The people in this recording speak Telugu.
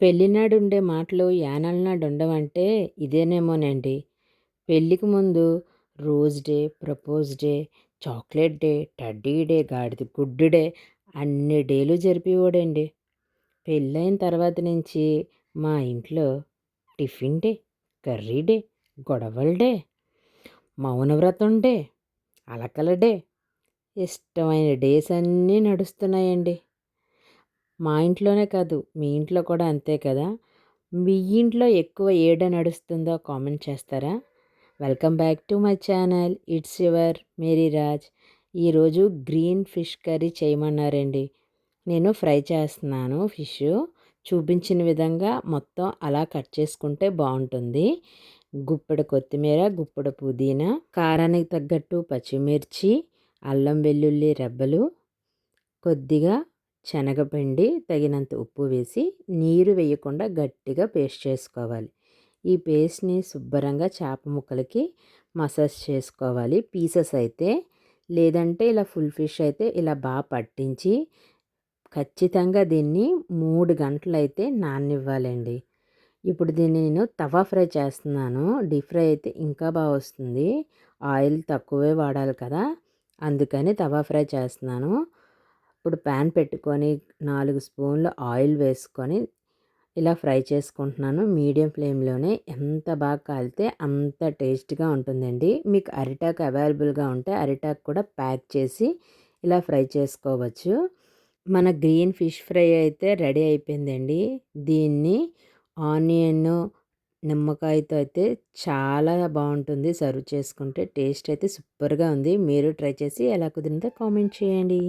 పెళ్ళినాడు ఉండే మాటలు యానాల ఉండవంటే ఇదేనేమోనండి. పెళ్ళికి ముందు rose day, propose day, chocolate day, teddy day, గాడిద గుడ్డు డే అన్ని డేలు జరిపేవాడండి. పెళ్ళైన తర్వాత నుంచి మా ఇంట్లో టిఫిన్ డే, కర్రీ డే, గొడవల డే, మౌనవ్రతం డే, అలకల డే, ఇష్టమైన డేస్ అన్నీ నడుస్తున్నాయండి. మా ఇంట్లోనే కాదు, మీ ఇంట్లో కూడా అంతే కదా! మీ ఇంట్లో ఎక్కువ ఏ డే నడుస్తుందో కామెంట్ చేస్తారా? Welcome back to my channel. It's your Mary Raj. ఈరోజు గ్రీన్ ఫిష్ కర్రీ చేయమన్నారండి. నేను ఫ్రై చేస్తున్నాను ఫిష్. చూపించిన విధంగా మొత్తం అలా కట్ చేసుకుంటే బాగుంటుంది. గుప్పెడు కొత్తిమీర, గుప్పెడు పుదీనా, కారానికి తగ్గట్టు పచ్చిమిర్చి, అల్లం వెల్లుల్లి రెబ్బలు, కొద్దిగా శనగపిండి, తగినంత ఉప్పు వేసి నీరు వేయకుండా గట్టిగా పేస్ట్ చేసుకోవాలి. ఈ పేస్ట్ని శుభ్రంగా చేప ముక్కలకి మసాజ్ చేసుకోవాలి. పీసెస్ అయితే, లేదంటే ఇలా ఫుల్ ఫిష్ అయితే ఇలా బాగా పట్టించి ఖచ్చితంగా దీన్ని 3 గంటలైతే నాననివ్వాలండి. ఇప్పుడు దీన్ని నేను తవా ఫ్రై చేస్తున్నాను. డీప్ ఫ్రై అయితే ఇంకా బాగా వస్తుంది. ఆయిల్ తక్కువే వాడాలి కదా, అందుకని తవా ఫ్రై చేస్తున్నాను. ఇప్పుడు ప్యాన్ పెట్టుకొని 4 స్పూన్లు ఆయిల్ వేసుకొని ఇలా ఫ్రై చేసుకుంటున్నాను. మీడియం ఫ్లేమ్లోనే. ఎంత బాగా కాలితే అంత టేస్ట్గా ఉంటుందండి. మీకు అరిటాకు అవైలబుల్గా ఉంటే అరిటాకు కూడా ప్యాక్ చేసి ఇలా ఫ్రై చేసుకోవచ్చు. మన గ్రీన్ ఫిష్ ఫ్రై అయితే రెడీ అయిపోయిందండి. దీన్ని ఆనియన్, నిమ్మకాయతో అయితే చాలా బాగుంటుంది. సర్వ్ చేసుకుంటే టేస్ట్ అయితే సూపర్గా ఉంది. మీరు ట్రై చేసి ఎలా కుదిరిందో కామెంట్ చేయండి.